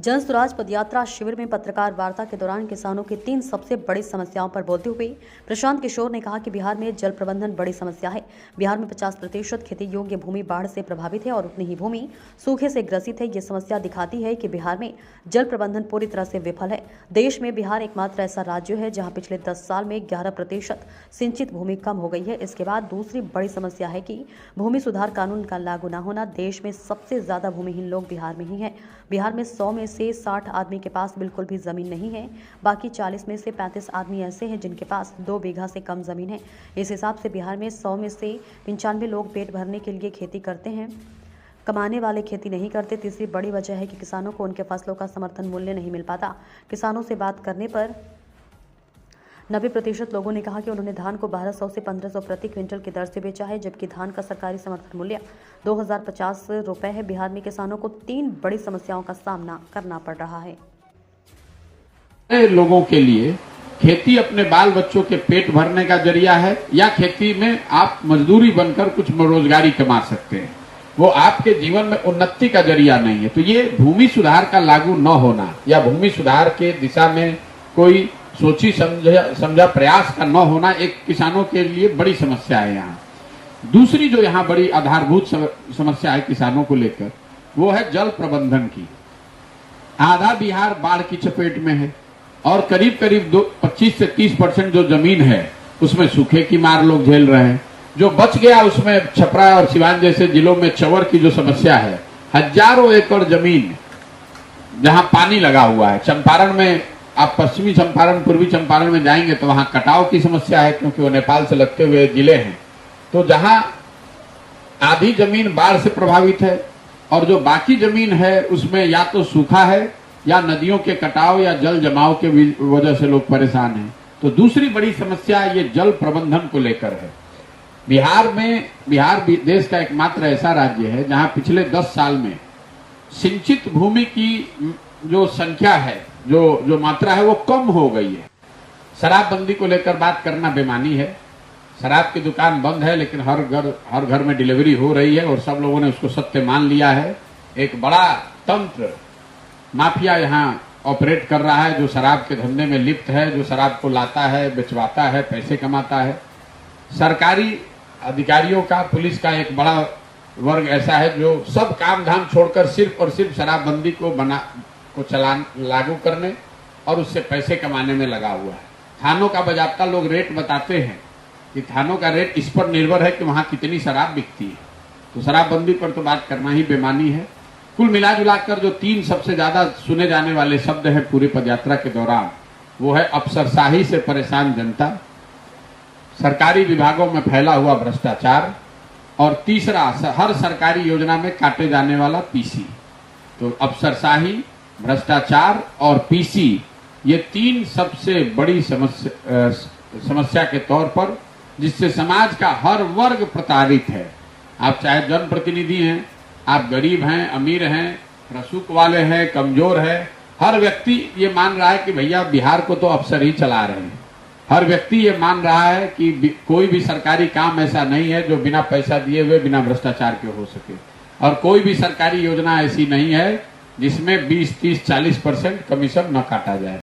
जन स्वराज पदयात्रा शिविर में पत्रकार वार्ता के दौरान किसानों की 3 सबसे बड़ी समस्याओं पर बोलते हुए प्रशांत किशोर ने कहा कि बिहार में जल प्रबंधन बड़ी समस्या है। बिहार में 50% खेती योग्य भूमि बाढ़ से प्रभावित है और उतनी ही भूमि सूखे से ग्रसित है। ये समस्या दिखाती है कि बिहार में जल प्रबंधन पूरी तरह से विफल है। देश में बिहार एकमात्र ऐसा राज्य है जहाँ पिछले 10 साल में 11% सिंचित भूमि कम हो गई है। इसके बाद दूसरी बड़ी समस्या है कि भूमि सुधार कानून का लागू न होना। देश में सबसे ज्यादा भूमिहीन लोग बिहार में ही हैं। बिहार में 100 में से 60 आदमी के पास बिल्कुल भी जमीन नहीं है। बाकी 40 में से 35 आदमी ऐसे हैं जिनके पास 2 बीघा से कम जमीन है। इस हिसाब से बिहार में 100 में से 95 लोग पेट भरने के लिए खेती करते हैं, कमाने वाले खेती नहीं करते। तीसरी बड़ी वजह है कि किसानों को उनके फसलों का समर्थन मूल्य नहीं मिल पाता। किसानों से बात करने पर 90% लोगों ने कहा कि उन्होंने धान को 1200 से 1500 प्रति क्विंटल की दर से बेचा है, जबकि धान का सरकारी समर्थन मूल्य 2050 रुपए है। बिहार में किसानों को 3 बड़ी समस्याओं का सामना करना पड़ रहा है। लोगों के लिए खेती अपने बाल बच्चों के पेट भरने का जरिया है या खेती में आप मजदूरी बनकर कुछ रोजगारी कमा सकते हैं, वो आपके जीवन में उन्नति का जरिया नहीं है। तो ये भूमि सुधार का लागू न होना या भूमि सुधार के दिशा में कोई सोची समझा प्रयास का न होना एक किसानों के लिए बड़ी समस्या है। यहाँ दूसरी जो यहाँ बड़ी आधारभूत समस्या है किसानों को लेकर, वो है जल प्रबंधन की। आधा बिहार बाढ़ की चपेट में है और करीब 25 से 30% जो जमीन है उसमें सूखे की मार लोग झेल रहे हैं। जो बच गया उसमें छपरा और सिवान जैसे जिलों में चंवर की जो समस्या है, हजारों एकड़ जमीन जहां पानी लगा हुआ है। चंपारण में आप पश्चिमी चंपारण, पूर्वी चंपारण में जाएंगे तो वहां कटाव की समस्या है क्योंकि वो नेपाल से लगते हुए जिले हैं। तो जहां आधी जमीन बाढ़ से प्रभावित है और जो बाकी जमीन है उसमें या तो सूखा है या नदियों के कटाव या जल जमाव के वजह से लोग परेशान हैं। तो दूसरी बड़ी समस्या ये जल प्रबंधन को लेकर है। बिहार देश का एकमात्र ऐसा राज्य है जहां पिछले 10 साल में सिंचित भूमि की जो संख्या है, जो मात्रा है वो कम हो गई है। शराबबंदी को लेकर बात करना बेमानी है। शराब की दुकान बंद है लेकिन हर घर में डिलीवरी हो रही है और सब लोगों ने उसको सत्य मान लिया है। एक बड़ा तंत्र माफिया यहाँ ऑपरेट कर रहा है जो शराब के धंधे में लिप्त है, जो शराब को लाता है, बेचवाता है, पैसे कमाता है। सरकारी अधिकारियों का, पुलिस का एक बड़ा वर्ग ऐसा है जो सब काम धाम छोड़कर सिर्फ और सिर्फ शराबबंदी को लागू करने और उससे पैसे कमाने में लगा हुआ है। थानों का बाजाप्ता लोग रेट बताते हैं कि थानों का रेट इस पर निर्भर है कि वहां कितनी शराब बिकती है। तो शराबबंदी पर तो बात करना ही बेमानी है। कुल मिलाजुलाकर जो 3 सबसे ज्यादा सुने जाने वाले शब्द हैं पूरी पदयात्रा के दौरान, वो है अफसरशाही से परेशान जनता, सरकारी विभागों में फैला हुआ भ्रष्टाचार और तीसरा हर सरकारी योजना में काटे जाने वाला पीसी। तो अफसरशाही, भ्रष्टाचार और पीसी, ये 3 सबसे बड़ी समस्या के तौर पर जिससे समाज का हर वर्ग प्रताड़ित है। आप चाहे जनप्रतिनिधि हैं, आप गरीब हैं, अमीर हैं, रसूख वाले हैं, कमजोर हैं, हर व्यक्ति ये मान रहा है कि भैया बिहार को तो अफसर ही चला रहे हैं। हर व्यक्ति ये मान रहा है कि कोई भी सरकारी काम ऐसा नहीं है जो बिना पैसा दिए हुए, बिना भ्रष्टाचार के हो सके, और कोई भी सरकारी योजना ऐसी नहीं है जिसमें 20, 30, 40% कमीशन न काटा जाए।